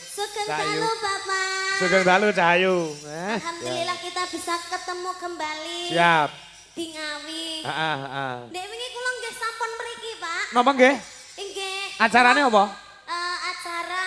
Sugeng Cahayu. dalu Bapak. Sugeng dalu Cahayu. Alhamdulillah kita bisa ketemu kembali. Siap. Di Ngawi. Heeh. Dek wingi kula nggih sampun mriki, Pak. Napa nggih? Nggih. Acarane apa? Acara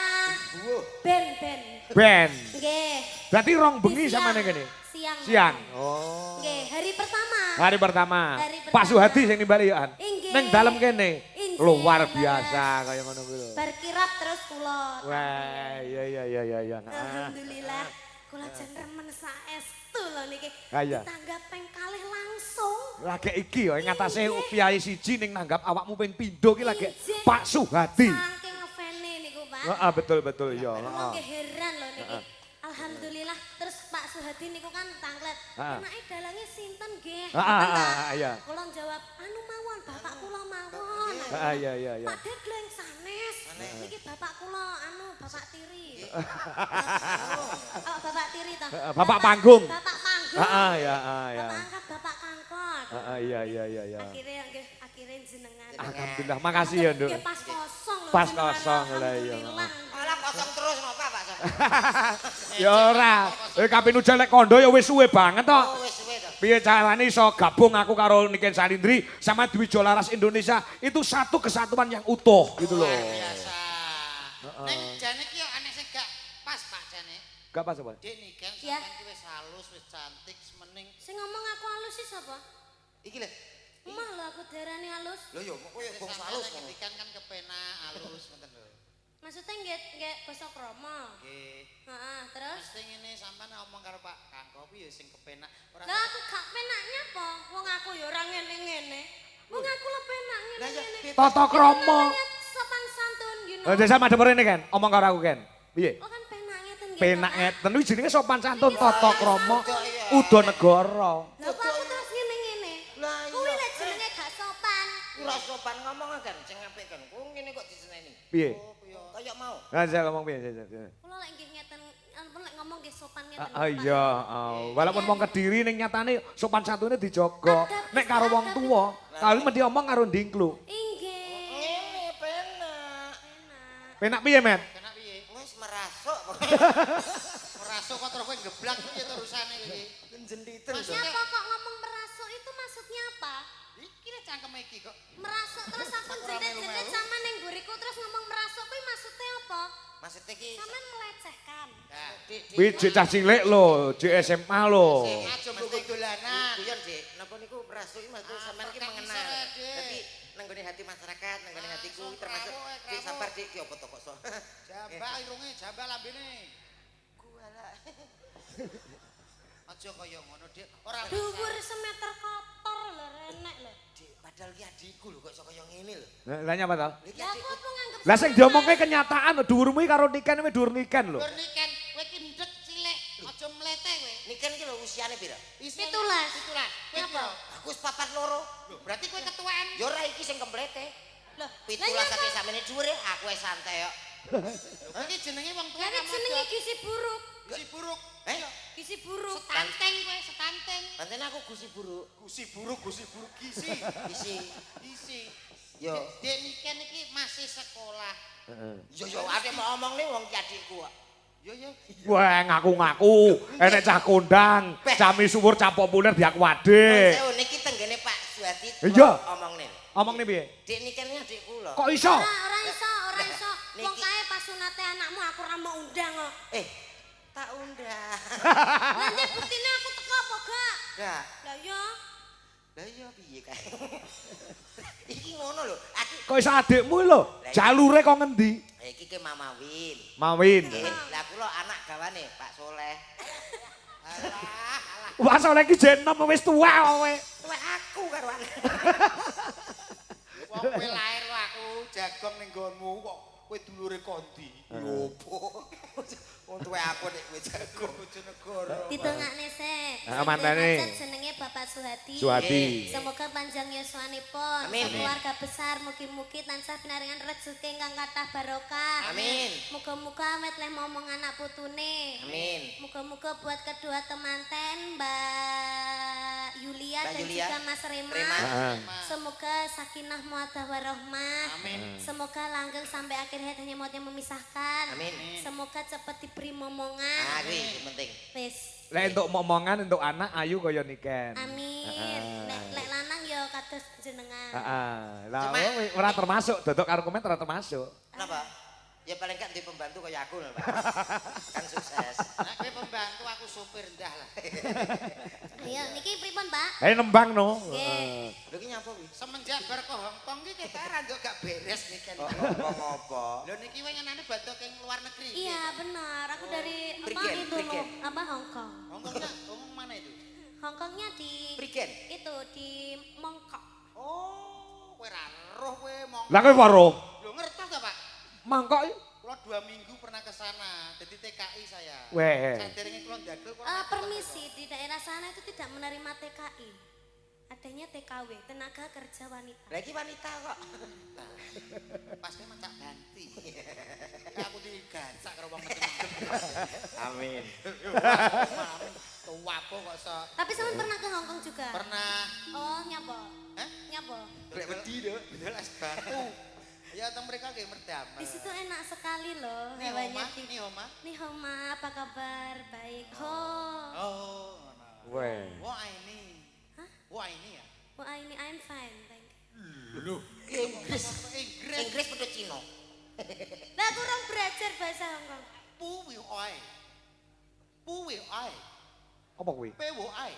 band. Ben. Nggih. Berarti rong bengi Di samane kene. Siang. Siang. Oh. Nggih, hari pertama. Hari pertama. Hari pertama. Pak Suhadi sing nimbali ya. Inggih. Ning dalem kene. Inggih, Luar laras. biasa kaya ngono kuwi lho. Bar kirap terus kula. Wah, iya. Alhamdulillah. Kula jan remen saestu lho niki. Ah, iya. Tanggap ping kalih langsung. Lagi iki ya ngatasé piyai siji ning nanggap awakmu ping pindho ki lagi Injih. Pak Suhadi. Saking ngefene niku, Pak. Heeh, betul iya, Kula heeh. nggih heran lho niki. Alhamdulillah terus Pak Suhadi niku kan tanglet. Heeh. Enake dalange sinten nggih? Heeh, Ngoten ta? iya. Kula jawab, anu mawon bapak kula mawon. Heeh, iya. Pak Dek lho yang sanes. Niki bapak kula anu bapak tiri. Oh, bapak tiri ta? Bapak panggung. Bapak panggung. Heeh, iya. Bapak angkat bapak kangkot. Heeh, iya. Akhirnya jenengan. Alhamdulillah, makasih ya, Nduk. Nggih pas kosong lho. Pas jenengan. kosong, lah, iya. Alhamdulillah. Malah kosong terus mau Pak Sam. Ya ora. Kaping ujan lek kondo ya wis suwe banget to. Oh wis suwe to. Piye carane iso gabung aku karo Niken Salindri sama Dwi Jolaras Indonesia itu satu kesatuan yang utuh gitu loh. Luar biasa. Ning jane ki yo aneh sing gak pas Pak jane. Gak pas apa? Dik niken Ya. sampean ki wis halus, wis cantik, semening. Sing ngomong aku halus sih sapa? Iki lho. Emah lho aku darani halus. Lho yo kok koyo bong halus ngendikan kan kepenak halus ngoten lho. Maksudnya nggak basa krama. Nggih. Heeh, terus? Mesti ngene sampean ngomong karo Pak Kangko kuwi yo sing kepenak. Ora Lah aku gak penaknya apa? Wong aku ya ora ngene-ngene. Wong aku lho penak Lah ya ngene-ngene. Tata krama. Namanya sopan santun, you know. Desa madhep rene kan, omong karo aku kan. Piye? Oh kan penaknya ten nggih, Penak Bapak. ngeten kuwi jenenge sopan santun tata krama uda negara. Lah kok aku terus ngene-ngene? Lah iya. Kuwi lek jenenge gak sopan. ora sopan ngomong kan sing apik kan. Kok ngene kok diseneni. Piye? Oh kuwi kaya mau. Lah saya ngomong piye? Kula lek nggih ngeten, ampun lek ngomong nggih sopan ngeten. Ah iya, walaupun wong Kediri ning nyatane sopan santune dijaga. Nek karo wong tuwa, kali mesti omong karo ndingklu. Inggih. Ngene penak. Enak. Penak piye, Met? Penak piye? Wis merasuk. Merasuk kok terus kowe geblak piye terusane iki. Kenjenditen. Siapa kok ngomong merasuk itu maksudnya apa? Iki lho cangkem iki kok. Merasuk terus aku jerit-jerit sama ning guriku terus ngomong merasuk kuwi maksudnya apa? Maksudnya iki Sampean melecehkan. Nah, Dik, Kuwi cek cah cilik lho, cek SMA lho. aja mbok dolanan. Guyon, Dik. Napa niku merasuk iki maksud sampean iki kan mengenal. Dadi nenggone hati masyarakat, nenggone hatiku termasuk Dik sabar Dik ki apa to kok so. Jambak irunge, jambak lambene. Kuala. Aja kaya ngono, Dik. Ora Dhuwur semeter kotor lho renek lho. Dik, padahal ki adikku lho kok iso kaya ngene lho. Lah nyapa to? Iki Lah adikku. aku apa nganggep Lah sing diomongke kenyataan lho, dhuwurmu iki karo Niken kuwi dhuwur Niken lho. Gur niken, kowe ki ndek cilik, aja mlete kowe. Niken ki lho usiane pira? Isine 17. 17. Kowe Apa? Aku wis 42. Lho, berarti kowe ketuaan. Ya ora iki sing kemplete. Loh, 17 lah sampe samene dhuwure aku wis santai kok. Kowe iki jenenge wong tuwa Lah jenenge gizi buruk. si buruk. Eh? Gizi buruk. Stunting kowe, stunting. Pancen aku gusi buruk. Gusi buruk gizi. Isi. Isi. Yo. Dek niken iki masih sekolah. Yo ate mau omong nih wong ki adikku kok. Yo. Wah, ngaku-ngaku, enek cah kondang, cah misuwur, cah populer diaku ade. Saya niki tenggene Pak Suhadi. Iya. Omong nih. Omong nih piye? Dik niken iki adikku lho. Kok iso? Ora iso. Wong Niki. kae pas sunate anakmu aku ora mau undang kok. Tak undang. Lah nek buktine aku teko apa gak? Enggak. Lah yo. Lah iya piye kae. Iki ngono lho. Aku Kok iso adikmu lho? Jalure kok ngendi? iki ke Mama Win. Mawin. Lah kula anak gawane Pak Soleh. Alah. Wah, soalnya iki jen nom wis tuwa kowe. Tuwek aku karo anak. Wong kowe lair kok aku jagong ning nggonmu kok kowe dulure kondi. Lho opo? Wong tuwek aku nek kowe jagong Bojonegoro. Ditengakne sik. Ah, mantane. Sing jenenge Bapak Suhadi. Suhadi. Semoga panjang yuswanipun. Amin. Keluarga besar mugi-mugi tansah pinaringan rezeki ingkang kathah barokah. Amin. Muga-muga awet leh momong anak putune. Amin. Muga-muga buat kedua temanten Mbak Yulia Mbak dan Yulia. juga Mas Rema. Rema. Heeh. Semoga sakinah muadah warahmah. Amin. Semoga langgeng sampai akhir hayat hanya maut yang memisahkan. Amin. Semoga semoga cepet diberi Ah, momongan. kuwi sing penting. Wis. Lek untuk momongan untuk anak ayu kaya niken. Amin. Lek lanang ya kados jenengan. Heeh. Lah Cuma- ora termasuk dodok karo komen ora termasuk. Kenapa? Ya paling kan di pembantu kayak aku lho, Pak. Kan sukses. Nek kowe pembantu aku supir ndah lah. Ayo niki pripun, Pak? Ayo nembang no. Nggih. Lho ki nyapa kuwi? Semenjak bar ke Hongkong ki kita ra nduk gak beres nih kan. Ngopo-ngopo. Lho niki wengenane badhe ke luar negeri. Iya, benar. Aku dari apa Prigen, itu Prigen. loh, apa Hongkong. Hongkongnya ngomong mana itu? Hongkongnya di Prigen. itu di Mongkok. Oh, kowe ra roh kowe mong. Lah kowe weruh. Lho ngertos ta, Pak? Mangkok Kula 2 minggu pernah ke sana. Jadi TKI saya. weh. Saderenge kula ndadul kula. Permisi, di daerah sana itu tidak menerima TKI. Adanya TKW, tenaga kerja wanita. Lah iki wanita kok. Pas kowe macak ganti. Aku digacak karo wong macem-macem. Amin. Tua apa kok iso. Tapi sampean pernah ke Hongkong juga? Pernah. Oh, nyapa? Hah? Nyapa? Golek wedi lho, ndel es batu. Ya teng mereka nggih merdamel. Di situ enak sekali loh. Nih Hewanya Oma, di... nih Oma. Nih Homa, apa kabar? Baik. Oh, ngono. Weh. Wah ini. Hah? Wah ini ya. Wah ini I'm fine, thank you. Lho, Inggris. Inggris. Inggris padha Cina. Nah, kurang belajar bahasa Hongkong. Puwi oi. Puwi oi. Apa kuwi? Pewo oi.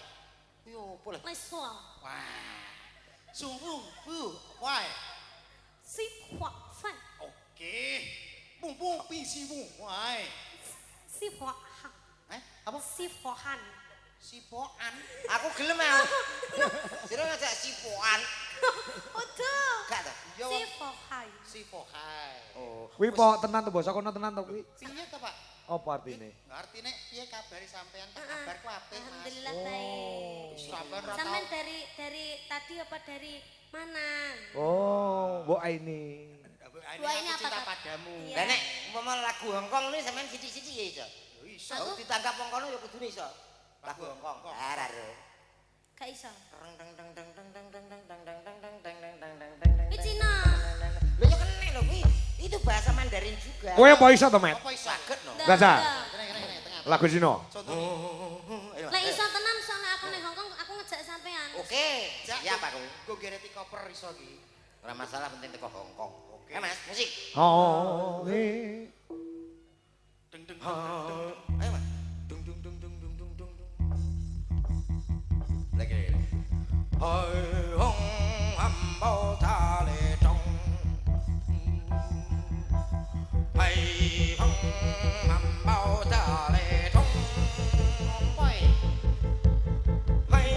Yo opo lah. Les soal. Wah. Sungguh, pu, wai. Si hua fan. Oke. Bung bung pisi bung, wai. Si hua hang. Apa? Si hua han. Sipoan. Aku gelem ah. Sira ngajak sipoan. Udah. Gak ta? Ya Si wong hua hai. sipohai. Oh. Kuwi po tenan to basa kono tenan to kuwi. Piye to, Pak? Apa artine? Artine piye kabari sampean? Heeh. Kabarku apik, Mas. Alhamdulillah baik. Sampean ra Sampean tau. dari tadi apa dari mana? Oh, Mbok Aini. Ini Wah, ini aku apa, cinta Kak? padamu. Iya. Lah nek umpama lagu Hongkong ini sampean sithik-sithik ya iso. Yo iso. Aku ditangkap wong kono ya kudune iso. Lagu Lagu Hongkong. Hongkong. Ora ro. Gak iso. Teng teng teng teng teng teng teng teng teng teng teng teng teng teng teng teng teng. Kuwi Cina. Lho ya kene lho kuwi. Itu bahasa Mandarin juga. Kowe apa iso to, Met? Apa iso? Saged no. Dah, Gaza. dah. Kene tengah. Lagu Cina. Contoh. Ayo. Lek iso tenan soalnya aku ning Hongkong aku ngejak sampean. Oke. Siap aku. Go gereti koper iso iki. Ora masalah penting teko Hongkong. Oke. Mas, musik. Oh, Deng deng. Ayo Mas. Dung dung dung dung dung dung dung. Lagi. Hai hong hambao ta le trong. Hai hong hambao ta le trong. Oi. Hai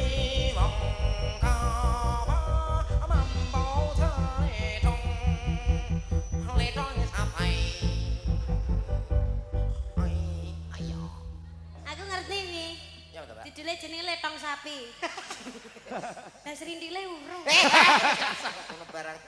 hong ka ba hambao ta le trong. Le trong sa pai. Hai ayo. Aku ngerti nih. Ya betul, Pak. Judulnya jenenge letong sapi. Lah serindile urung. Ono barang.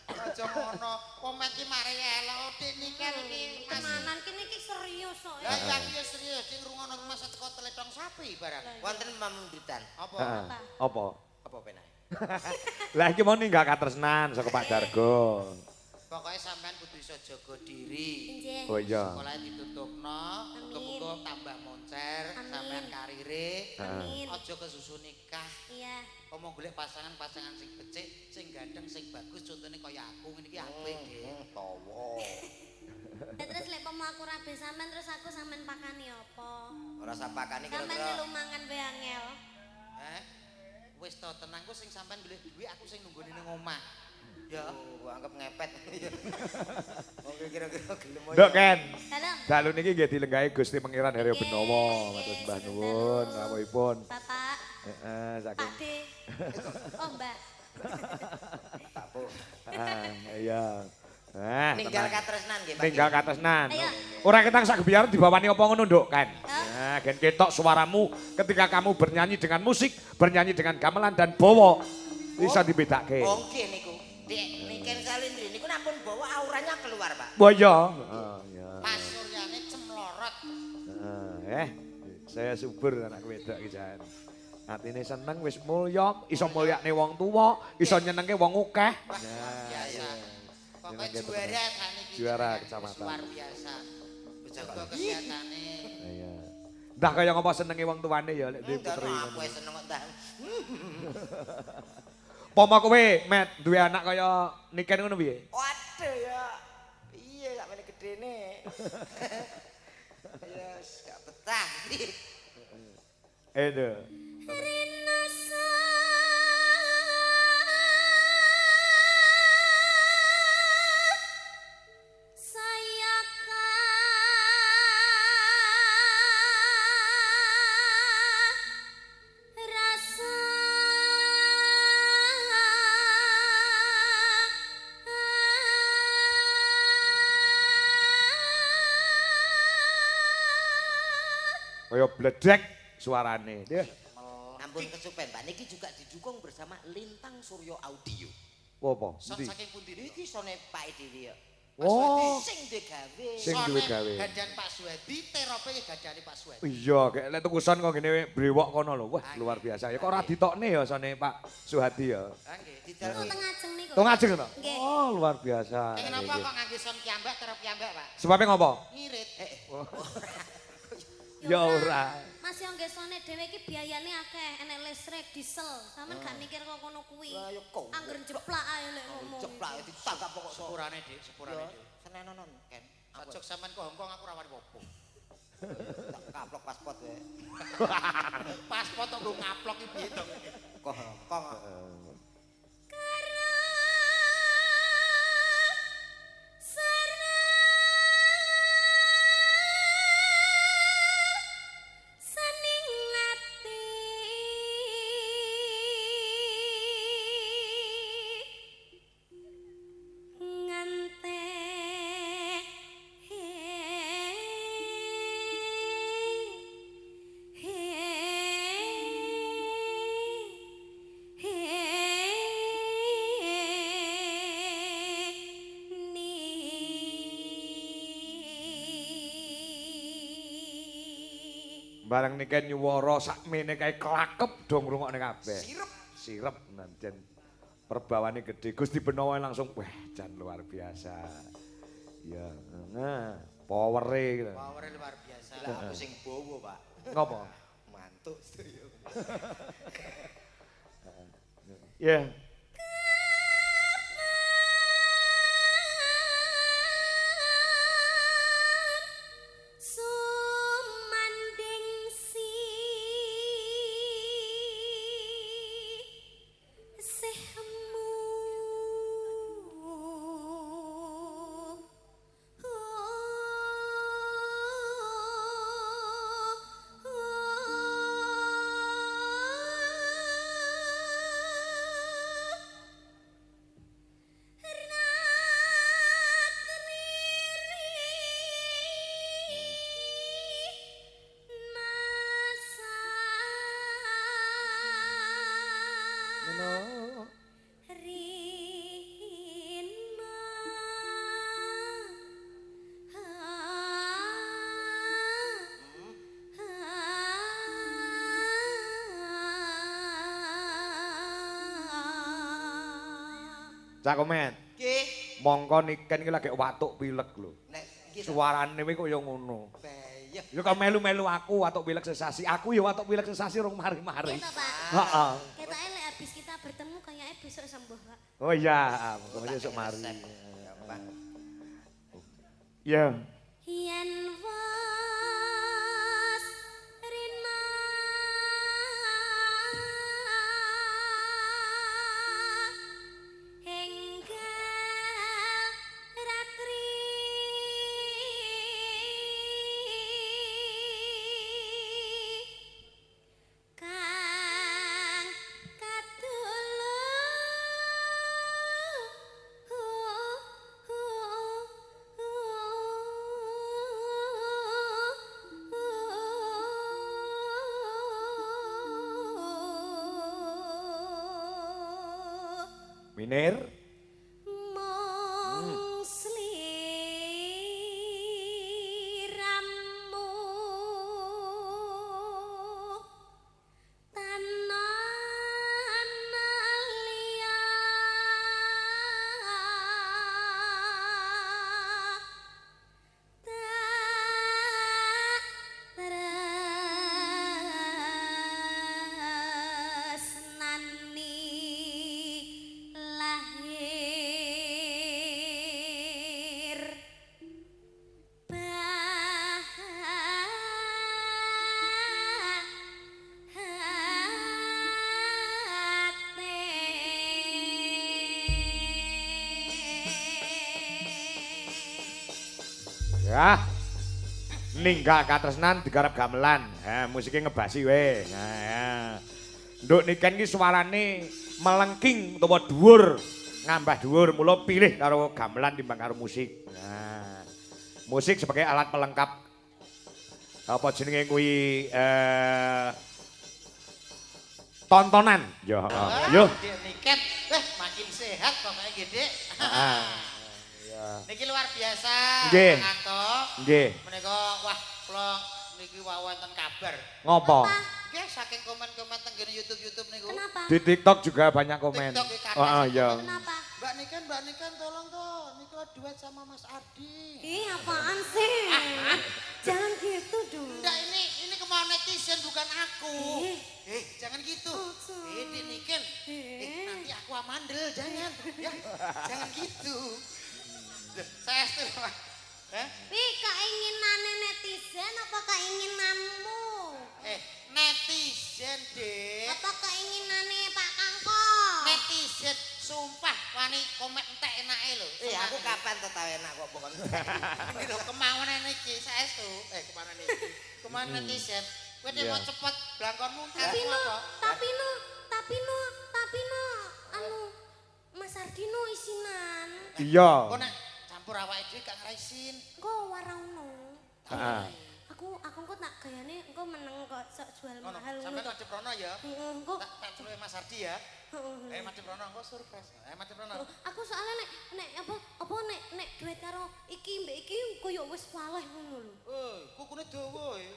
Aja ngono. Komet iki mari elok nikel iki. Mas. Tenanan kene iki serius kok. Lah ya iki serius sing ngrungokno Mas teko teletong sapi barang. Wonten pamundutan. Apa? Heeh. Apa? Apa penae? Lah iki mau ninggal katresnan saka Pak Dargo. Pokoknya sampean kudu iso jaga diri. Injih. Oh iya. Sekolah ditutupno, muga-muga tambah moncer, Amin. sampean karire. Amin. Aja kesusu nikah. Iya. Omong golek pasangan-pasangan sing becik, sing gandeng, sing bagus, contohnya kaya aku ngene iki apik, Dik. Tawa. Lah terus lek pomo aku rabe sampean terus aku sampean pakani apa? Ora sapakane Sampean kira-kira. melu mangan wae angel. Heh. Wis to tenang ku sing sampean golek duit, aku sing nunggoni ning omah. Ya. Gua anggap ngepet. Oke kira-kira gelem Nduk Ken. Dalam. Dalu niki nggih dilenggahi Gusti Pangeran Haryo Benowo, Nggih, matur sembah nggih, nuwun dalu. rawuhipun. Bapak, Heeh, saking Pak D. Oh, Mbak. tapo. Iya. Ninggal katresnan nggih, Pak. Ninggal katresnan. Ayo. Ora ketang sak gebiaran dibawani apa ngono, Nduk, kan? Nah, gen ketok suaramu ketika kamu bernyanyi dengan musik, bernyanyi dengan gamelan dan bowo. Bisa dibedake. Oh nggih niku. Dek niken Salindri niku nampun bawa auranya keluar, Pak. Oh iya. Heeh, iya. Pas suryane cemlorot. Heeh, saya subur anak wedok iki jan. Atine seneng wis mulya, iso mulyakne wong tuwa, iso nyenengke wong akeh. Biasa. Pokoknya Jenenge juara kan iki. Juara jenengan. kecamatan. Luar biasa. jaga kesehatane. Iya. Ndah kaya ngapa senenge wong tuane ya lek duwe Entar putri. aku wis seneng kok ndang. Poma kowe, Met, duwe anak kaya Niken ngono piye? Waduh ya. Piye gak mene gedene. Ya gak betah. Aduh. Rina saya rasa Kaya bledek suarane. Dia. Ampun kesupen, Pak. Niki juga didukung bersama Lintang Suryo Audio. Apa? Son Endi? saking pundi niki sone Pak Dewi ya. Oh. Sing duwe gawe. Sing duwe gawe. Gandan Pak Suwedi, terope ya gandane Pak Suwedi. Iya, kayak lek tuku son kok ngene brewok kono lho. Wah, luar biasa. Ya kok ora ditokne ya sone Pak Suhadi ya. Ha nggih, Oh, didal. tengah ajeng niku. Tung ajeng to? Nggih. Oh, luar biasa. Kenapa Nggih. kok ngangge son piyambak terop piyambak, Pak? Sebabnya ngopo? Ngirit. Ya ora. Mas yo ngesone dhewe iki biayane akeh, enek listrik, diesel. Sampeyan gak mikir kok kono kuwi. Lah yo kok. Angger jeplak ae lek ngomong. Ceplak ditangkap pokok Sepurane Dik, sepurane Dik. senenonon kan. Sajok sampean ke Hongkong aku ora wani popo. Tak kaplok paspor wae. Paspor kok nggo ngaplok iki piye to? Kok kong. Bareng Niken nyuwara sakmene kae klakep do ngrungokne kabeh. Sirep. Sirep nanjen perbawane gede. Gusti Benowo langsung wah jan luar biasa. Ya, nah, powere. Power luar biasa. Lah aku sing bowo, Pak. Ngopo? Mantuk sedaya. Ya. Sumanding sihmu Ngono. Rina Cak Komen, Nggih. mongko Niken iki lagi watuk pilek lho. Nek nggih Suarane kuwi kaya ngono. bayah. Ya kok melu-melu aku watuk pilek sesasi. Aku ya watuk pilek sesasi rong mari-mari. Gitu, Pak. Heeh. Ketoknya lek habis kita bertemu kayaknya besok sembuh, Pak. Oh iya, monggo esuk mari. Gampang. Ya. Yen was rina enggal ratri kang Minir. mong sliramu tanan liya Ya. Ninggal katresnan digarap gamelan. Ha, musiknya ngebasi we. Nah, ya. Nduk Niken iki suarane melengking utawa dhuwur. Ngambah dhuwur, mula pilih karo gamelan timbang karo musik. Nah. Musik sebagai alat pelengkap apa jenenge kuwi tontonan. Yo, yo. Niken, makin sehat pokoknya gede. Niki luar biasa. Nggih. Antok. Nggih. Menika wah kula niki wonten kabar. Ngopo? Nggih saking komen-komen teng YouTube niku. Kenapa? Di TikTok juga banyak komen. TikTok ya, kakak. Oh, iya. Kenapa? Mbak Niken tolong toh. Niku duet sama Mas Ardi. Ih, apaan sih? Jangan gitu dong. Enggak ini kemauan netizen bukan aku. Eh. Jangan gitu. Maksud. Di Niken. Nanti aku amandel jangan. Ya, jangan gitu. Saya setuju. Wi, keinginannya netizen apa keinginanmu? Netizen deh. Apa keinginannya Pak Kangkong? Netizen sumpah wani komen entek enake lho. Aku kapan to tau enak kok pokoknya. Ini lho kemauan niki saestu. Kemana niki? Kemauan netizen. Kowe mau cepet blangkonmu Tapi no, anu Mas Ardino isinan. Iya. Kok nek campur awake dhewe gak ngraisin. Engko warauno. Heeh. Aku kok tak gayane engko meneng kok sok jual Ngono. mahal Sampai ngono. Madep Rono ya. Engko Tak celuk Mas Ardi ya. Madep Rono engko surprise. Madep Rono. aku soalnya nek nek duet karo iki mbek iki koyo wis waleh ngono lho. Kukune dawa ya.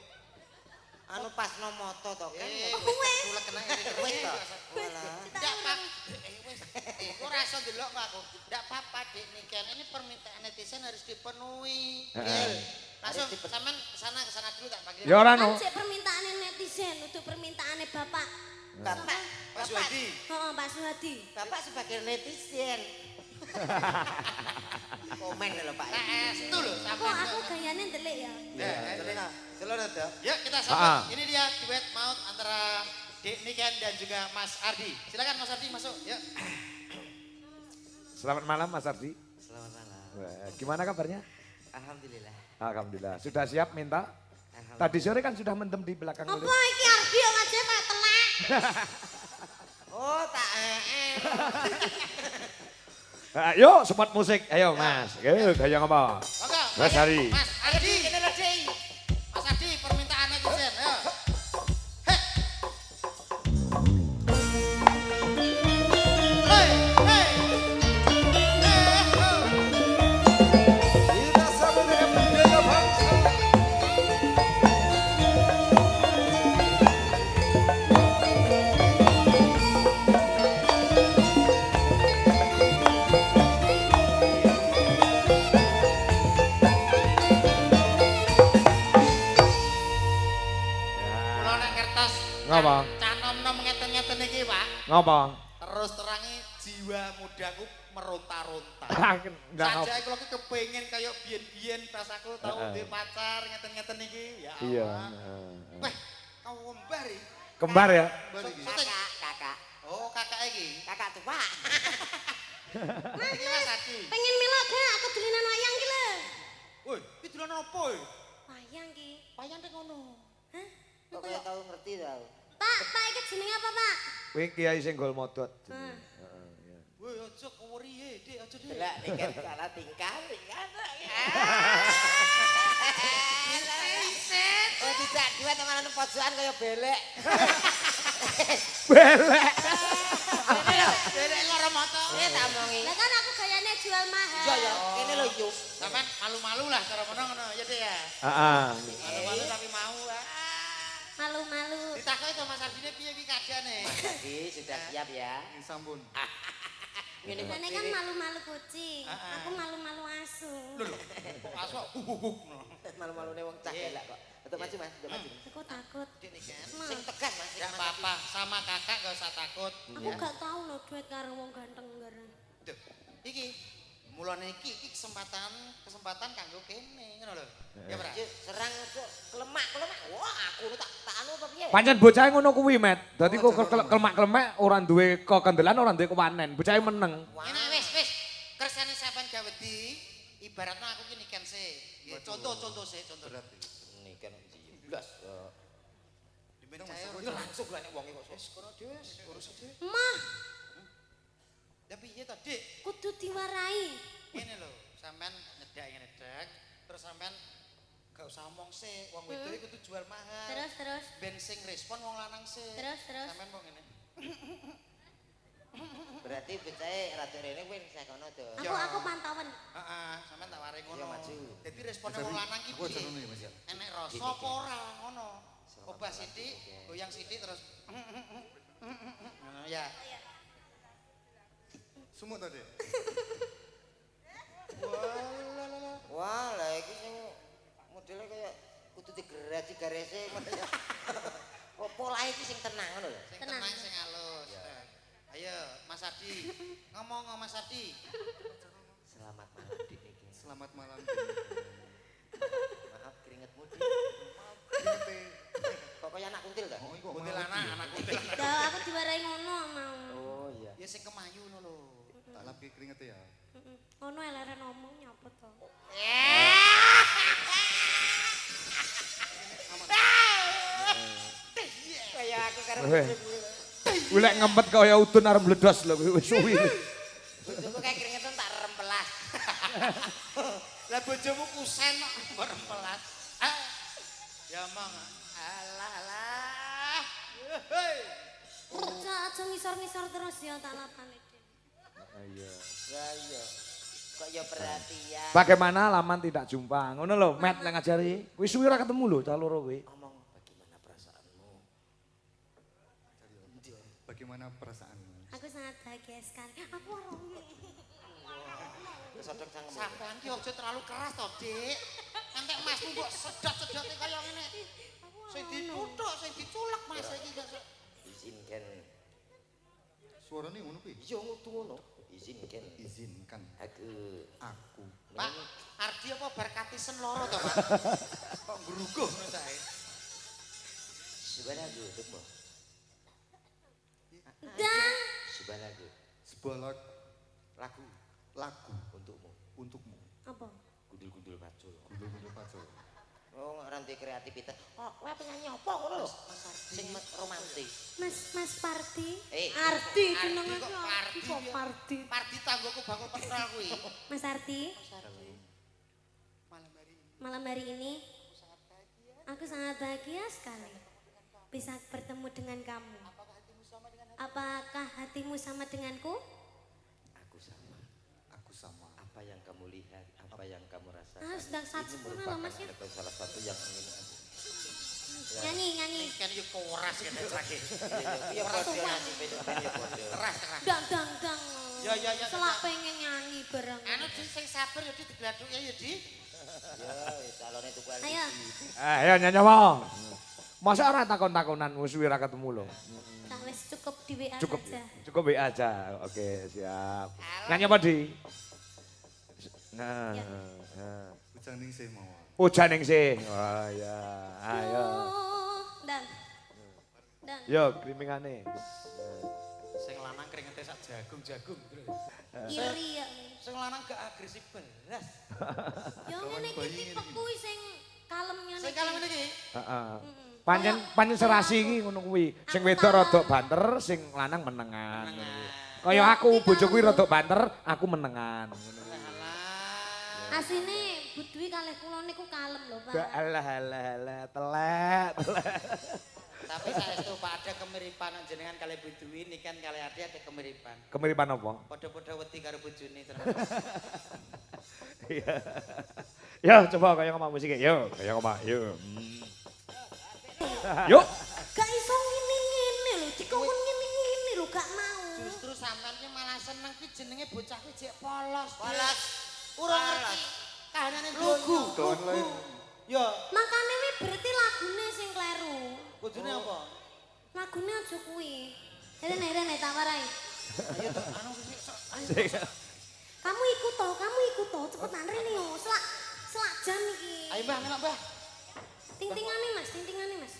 Anu pas no moto to kan. Tulek kena Wis to. Ndak Pak. Wis. Ora iso ndelok kok aku. Ndak apa-apa Dik Niken. Ini permintaan netizen harus dipenuhi. Langsung sampean kesana dulu tak panggil. Ya ora Kan no. sik permintaane netizen untuk permintaane Bapak. Bapak, Pak Suwadi. Heeh, Pak Suhadi. Bapak sebagai netizen. Komen lho Pak. Estu lho Kok sampean. aku gayane ndelik ya. Celana to. Yuk kita sambut. Ini dia duet maut antara Dik Niken dan juga Mas Ardi. Silakan Mas Ardi masuk. Yuk. Selamat malam Mas Ardi. Selamat malam. Wah, gimana kabarnya? Alhamdulillah. Alhamdulillah. Sudah siap minta? Tadi sore kan sudah mendem di belakang Apa kulit. iki Ardi kok aja kayak telek. Oh, tak Yuk sempat musik. Ayo Mas. Ayo gaya ngapa? Monggo. Mas Ardi. Mas Ardi. Ini lho, Dik. Mas Ardi permintaan netizen. Ayo. Hei. Hei, hei. Kita sambut dengan bendera bangsa. Kula nek kertas Ngapa? canom-nom ngeten-ngeten iki, Pak. Ngapa? Terus terangi jiwa mudaku meronta-ronta. Enggak ngapa. Sajake kula ki kepengin kaya biyen-biyen pas aku tau duwe pacar ngeten-ngeten iki. Ya Allah. Iya. Weh, kau kembar iki. Kembar ya? Kembar iki. Kakak. Oh, kakak iki. Kakak tua. Iki Mas Ardi. Pengen melok gak aku dolinan wayang ki lho. Woi, iki dolan apa iki? Wayang ki. Wayang tek ngono. Hah? Kok kaya tau ngerti tau. Pak iki jenenge apa, Pak? Kuwi kiai sing gol modot. Woi, aja keweri he, Dik, aja Dik. Delak nek kan salah tingkah kan. Oh, tidak dua teman pojokan kaya belek. Belek. Ini lho. Derek loro moto. Ini tak omongi. Lah kan aku gayane jual mahal. Iya ya, kene lho yuk. Sampeyan malu-malu lah cara ngono ya, Dik ya. Heeh. Malu-malu tapi mau lah. Malu-malu. Ditakoki to Mas Ardine piye iki kajiane? Jadi sudah siap ya. Sampun. Ini Nenek kan malu-malu kucing. Aku malu-malu asu. Lho, kok asok Malu-malune wong cah elak kok. Untuk maju Mas, untuk maju. Aku takut. Dik nih kan. Sing tegas Mas. Enggak apa-apa, sama kakak gak usah takut. Aku gak tahu loh duet karo wong ganteng bareng. Duh, iki mulane iki kesempatan kanggo kene ngono lho. Ya ora? Serang kelemak. Wah, aku tak anu apa piye? Pancen bocah ngono kuwi, Met. Dadi kok kelemak-kelemek ora duwe kekendelan, ora duwe kewanen. Bocah meneng. Ini wis kersane sampean gawedi ibaratnya aku ki niken sih. Nggih, contoh sih, contoh. Berarti. Niken 17. Dimen Cair, cair. Ya langsung lah nek wonge kok. Wis kono dhewe wis urus dhewe. Mah, Ya piye to, Dik? kudu diwarai. Ngene lho, sampean nyedak, terus sampean gak usah omong sih, wong wedok iku kudu jual mahal. Terus. Ben sing respon wong lanang sih. Terus. Sampean kok ngene. Berarti becae rada rene kuwi ning kono to. Aku pantauan. Heeh, sampean tak waring ngono. Ya, maju. Dadi responnya wong lanang ki Aku aja ngono piye? ya Mas ya. Enek rasa apa ora ngono. Obah sithik, goyang sithik terus. Ngono ya. Sumut tadi. Wah, lah iki sing modele kaya kudu digerati garese modele. Pola iki sing tenang ngono lho. Sing Tenang. tenang, sing halus. Ayo, Mas Adi. Ngomong Mas Adi. Selamat malam Dik niki. Selamat malam. Maaf keringetmu Dik. Keringetnya. Kok kaya anak kuntil ta? Oh, iku Kuntilanak, anak kuntilanak. Dah aku diwarai ngono mau. Oh iya. Ya sing kemayu ngono lho. Tak lapi keringetnya ya. Ngono eleren ngomong nyapet to. Kaya aku karo Weh. Kuwi lek ngempet kaya udun arep mledos lho kuwi wis suwi. bojoku kayak keringetan tak rempelas. Lah bojomu kusen kok merempelas. Ya mong. Alah. Hei. Aja ngisor-ngisor terus ya tak lapane. Iya. Lah iya. Kok ya perhatian. Bagaimana laman tidak jumpa? Ngono lho, Met lek ngajari. Wis suwi ora ketemu lho cah loro kuwi. Ngomong bagaimana perasaanmu? Bagaimana perasaanmu? Aku sangat bahagia sekali. Aku orang. Sodok sang Sampean ki aja terlalu keras to, Dik. Entek masmu kok sedot-sedote kaya ngene. Sing dituthuk, sing diculek Mas iki kok. izinkan. Suaranya ngono kuwi. Iya ngutu ngono. Izinkan. Izinkan Aku. Pak, Ardi apa berkatisen loro to, Pak? Kok ngruguh ngono sae. Subhanahu wa Dan Subhanahu. sebuah Lagu lagu untukmu. untukmu. apa? Gundul-gundul pacul. Gundul-gundul pacul. Oh, ranti kreativitas. Oh, kowe penyanyi apa ngono lho? Sing romantis. Mas Parti. Eh, Arti Ardi jenenge kok ki Parti kok ya? Parti. Pardi tanggoku bakul petrol kuwi. Mas Arti, Malam hari ini malam hari ini aku sangat bahagia sekali bisa bertemu dengan kamu. Apakah hatimu sama denganku? Aku sama. Aku sama. Apa yang kamu lihat, apa yang kamu rasakan. Ah, sedang ini sempurna loh, Mas, ya. merupakan salah satu yang ingin aku. Nyanyi. kan yo koras kene lagi. Iya, padha nyanyi ben ya padha. Keras. Dang. Ya. Selak pengen nyanyi bareng. Anu Di sing sabar yo Di digladhuki ya Di. Ya, calone tuku Ayo. Ayo nyanyi wong. Masa ora takon-takonan wis suwi ora ketemu lho. Tak wis cukup di WA Cukup. saja. Cukup WA aja. Oke, siap. Nyanyi apa, Di? Nah. Ya. nah. Ujang ning sih mau. Hujan ning sih. Wah, ya. Ayo. Oh, Dan. Yo, krimingane. Sing lanang keringete sak jagung. Iri ya. Sing lanang gak agresif belas. Yo ngene iki tipeku sing kalem ngene. Sing kalem iki. Heeh. Pancen serasi iki ngono kuwi. Sing wedok rada banter, sing lanang menengan. ngono kuwi. Kaya aku bojoku rada banter, aku menengan ngono kuwi. Asline Bu Dwi kalih kula niku kalem lho, Pak. Alah telek. Tapi saestu Pak ada kemiripan jenengan kali Bu Dwi nikan kali Ardi ada kemiripan. Kemiripan apa? Padha-padha wedi karo bojone terus. Iya. Yo coba kaya ngomong musik yo, kaya ngomong yo. Yuk. Gak iso ngene-ngene lho, dikongkon ngene-ngene lho, gak mau. Justru sampean ki malah seneng ki jenenge bocah ki jek polos. Polos. Urung ngerti kahanane lugu. Ya, Makane wi berarti lagune sing kleru. kudune apa? Lagune aja kuwi. Rene tak warai. Ayo to, anu wis Kamu ikut toh, cepetan rene yo. Selak jam iki. Ayo Mbah, melok Mbah. Ting-tingane Mas.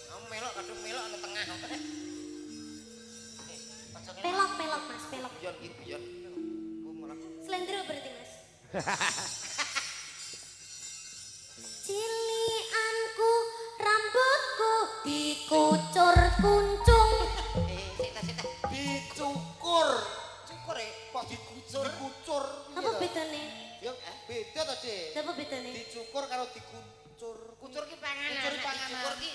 Kamu melok kadung melok ana tengah. Pelok Mas, pelok. Pion iki, pion. Slendro berarti Mas. diukur karo dikuncur. Kuncur ki panganan. Kuncur panganan. Dicukur ki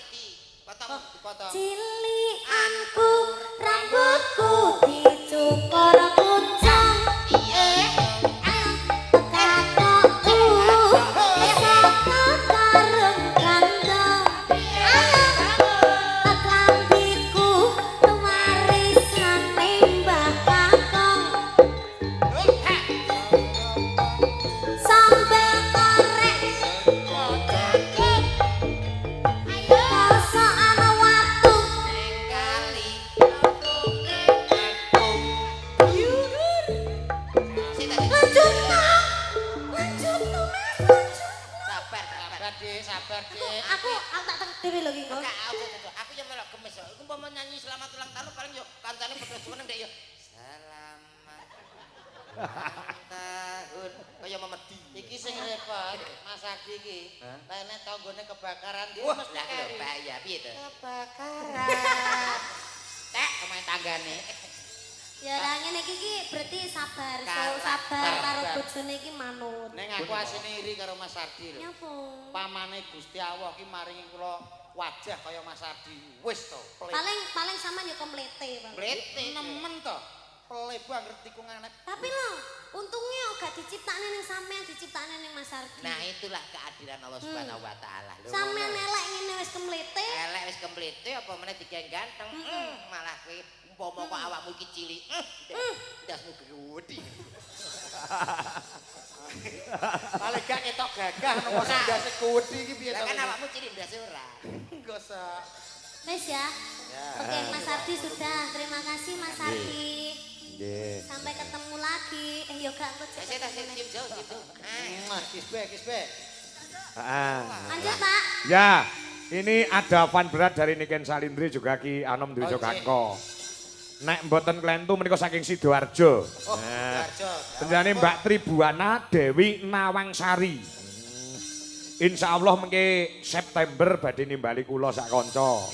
dipotong. Dipotong. Cilikanku rambutku dicukur kucang. Kakakku saka kareng kandang. Klambiku warisane Mbah Kakong. Sambel korek kosokan watu Kali. lanjut no mas lanjut. Sabar, sabar, Dik. Aku tak teng dhewe lho iki kok. Aku yang melok gemes. Iku umpama nyanyi selamat ulang tahun paling yo kancane padha seneng Dek yo. Selamat ulang tahun. Kaya memedi. Iki sing repot, Mas Adi iki. Lene tanggane kebakaran dia mesti lho bahaya piye to? Kebakaran. Tek pemain tanggane. Ya ra ngene iki berarti sabar, Sabar. sabar karo bojone iki manut. Ning aku asine iri karo Mas Ardi lho. Nyapa? Pamane Gusti Allah ki maringi kula wajah kaya Mas Ardi. Wis to, Paling sama yo komplete, Bang. plete nemen to. Plebu anggere tikungan. Tapi lho, untungnya gak diciptakne ning sampean, diciptakne ning Mas Ardi. Nah, itulah keadilan Allah Subhanahu wa taala. Lho. Sampean elek ngene wis komplete. Elek wis kemplete apa meneh digeng ganteng. Malah kowe umpama kok awakmu iki cilik. Ndasmu gede. Paling gak ketok gagah nopo ndase kuwedi iki piye Lah to? kan awakmu cilik ndase ora. Gosok. Wis ya. Oke, Mas Ardi sudah. Terima kasih Mas Ardi. Nggih. Sampai ketemu lagi. Yo gak engko Saya tak sim jauh gitu. Kisbe. Lanjut, Pak. Ya, ini ada fan berat dari Niken Salindri juga Ki Anom Dwi Jogangko. Nek mboten klentu menika saking Sidoarjo. Penjane Mbak Tribuana Dewi Nawangsari. Insya Allah mengke September badhe nimbali kula sak kanca.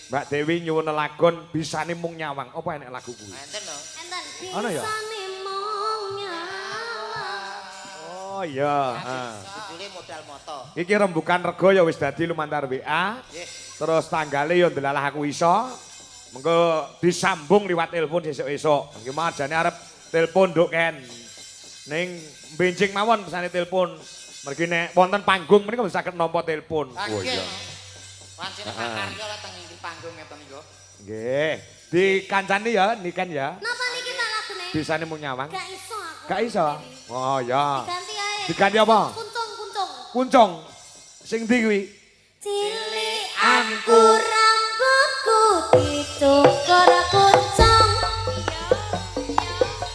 Mbak Dewi nyuwun lelagon bisane mung nyawang. Apa enek lagu kuwi? Enten no. Enten Ana ya? bisane mong nyawang. Oh iya. Judule modal moto. Iki rembukan rego ya wis dadi lumantar WA. Terus tanggale ya ndelalah aku iso. Mengko disambung liwat telepon esuk-esuk. Nggih mau jane arep telepon nduk Ken. Ning benjing mawon pesane telepon. Mergi nek wonten panggung menika bisa saged nampa telepon. Oh iya. Pancen karya lah teng inggil panggung ngeten niku. Nggih. Dikancani ya Niken ya. Napa niki tak lagune? Bisane mung nyawang. Gak iso aku. Gak iso. Oh ya. Diganti ae. Diganti apa? Kuncung. Kuncung. Sing ndi kuwi? Cilikanku rambutku dicukur kucung.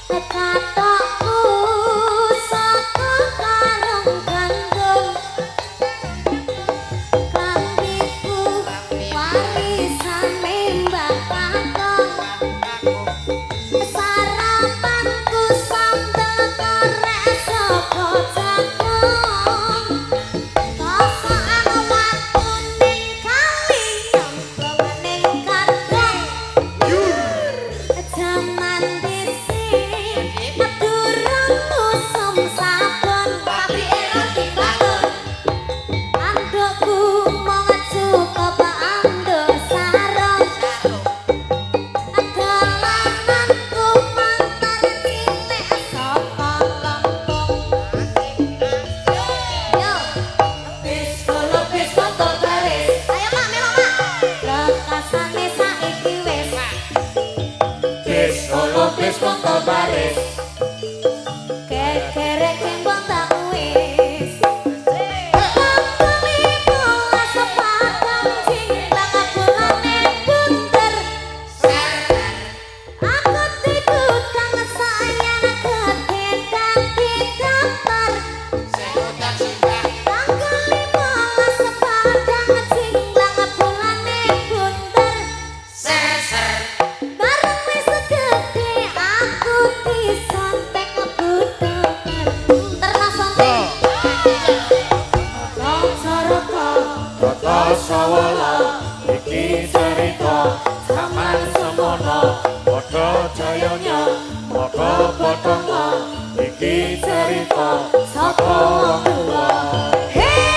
Katokku saka karung gandum. Klambiku warisane Mbah Kakong. Sarapanku sambel korek saka Jakong. Kosokan watu ning kali nyemplung ning kandang. Jaman dhisik durung usum sabun tapi roti bakul. Andukku mung cukup anduk sarung. Dolananku mantar cilik saka Lampung. Yo, bis foto baris. Ayo Mak, melo Mak. Lekasane saiki wis. Bis foto baris. Kekerek kembang tak wis. Lakoni bola sepatang cingklang bulane bunter. Aku tikut kang sayang gede dadi daftar. Lakoni bola sepatang cingklang bulane bunter. Bareng wis gede aku disontek butuh. Termasontek. Kota Sawala iki cerita zaman semono padha jayanya padha potongno iki cerita saka wong tuwa. Hey!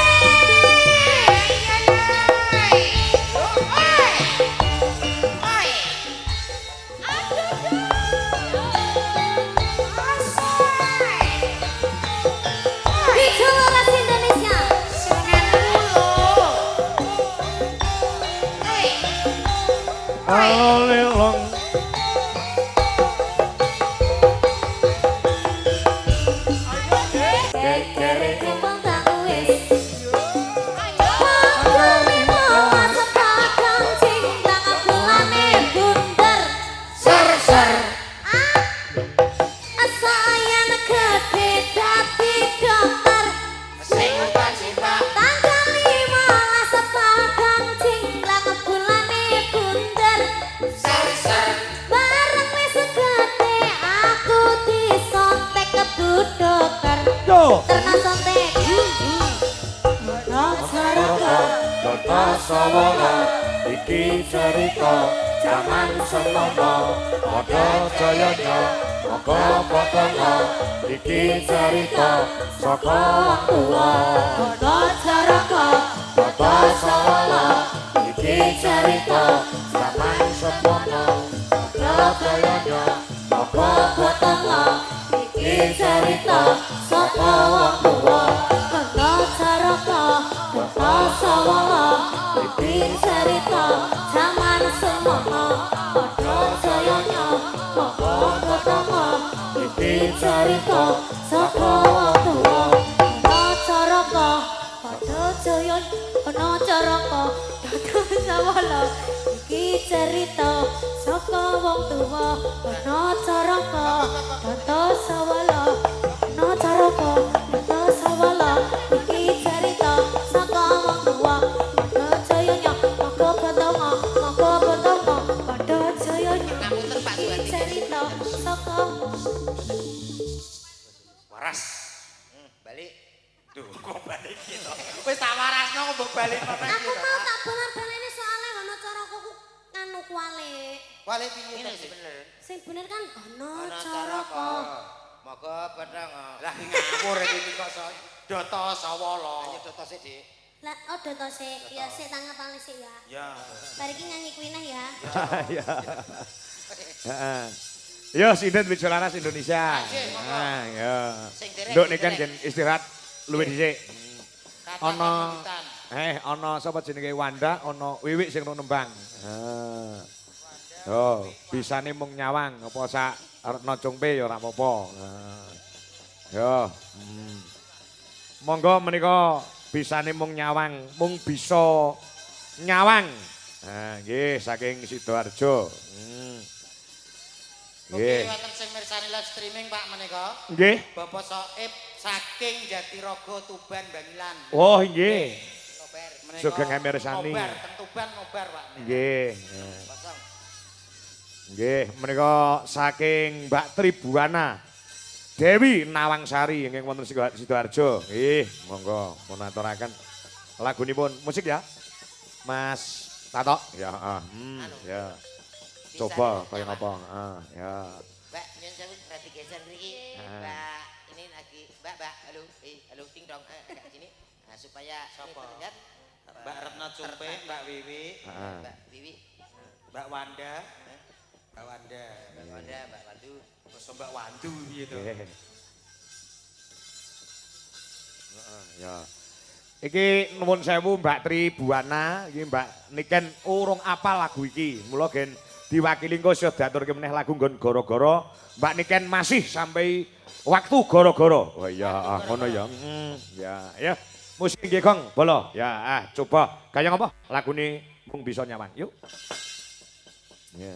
Alelong Kere kumpul tak wis Menurimo sepadang cinta bulane bunder ser Sayang gede dadi dokter Sing upan-simpak Tanggal 15 sepadang cinta bulane bunder ser-ser Bareng wis gede aku disontek kebu dokter yo Terna sontek Dota Sawala iki cerita zaman semono padha jayanya moko potongno iki cerita saka wong tuwa Dota Sawala iki cerita zaman semono padha jayanya moko potongno iki cerita saka wong tuwa Iki cerita zaman semono padha jayanya moko potongno iki cerita saka wong tuwa ana caraka padha jayanya ana caraka dadang sawala iki cerita saka wong tuwa ana caraka dadang sawala ana caraka dadang sawala iki cerita saka wong tuwa padha jayanya moko potongno padha jayanya Ngapunten Pak iki Suwati. cerita saka Waras. Balik. Duh, kok balik gitu. Wis tak warasno kok mbok balik meneh Aku gitu. mau tak bolar-baleni soalnya ana cara kok nganu kuali. Wale piye Ini ta? sih bener. Sing bener kan ana Ana cara kok. Moko pedang. Lah ngawur iki kok Dota Sawala. Ayo dotose, Dik. Lah odo to sik, ya sik tangan paling sik ya. Ya. Bar iki nyanyi kuwi nah ya. ya heeh yo Sindet Wijolaras Indonesia nah ya Sing derek, nduk sing nikan derek. jen istirahat luwih dhisik Kata Ana pamitan. ana sapa jenenge Wanda, ana Wiwik sing nembang. Yo, bisane mung nyawang apa sak arepno cungpe ya ora apa-apa. Yo. Monggo menika bisane mung nyawang, mung bisa nyawang. Nah, nggih saking Sidoarjo. Nggih Nggih. wonten sing mirsani live streaming Pak menika. Nggih. Bapak Soib saking Jatirogo Tuban Bangilan. Oh, nggih. Nobar menika. Sugeng mirsani. Nobar, teng Tuban nobar Pak. Nggih. Kosong. Nggih, menika saking Mbak Tribuana Dewi Nawangsari ingkang wonten Sidoarjo. Nggih, monggo mun aturaken lagunipun musik ya. Mas Tato, ya, ya. Coba kaya ngapa? Ya. Mbak, nyun sewu rada geser mriki. Mbak, ini lagi Mbak, halo. Halo ting dong. Agak sini. Nah, supaya ini terlihat Mbak Retno Cumpe, Mbak Wiwi, Mbak Wiwi, Mbak Wanda, Mbak Wanda. Mbak Wanda, Mbak Wandu. Terus Mbak Wandu gitu. Nggih. Ya. Iki nuwun sewu Mbak Tribuana, iki Mbak Niken urung apal lagu iki. Mula gen diwakili engko saya diaturke meneh lagu nggon gara-gara Mbak Niken masih sampai waktu gara-gara. Oh iya, ngono ya. Ya. Musik nggih Gong, bolo. Ya, coba kaya ngapa lagune mung bisa nyawang. Yuk. Ya.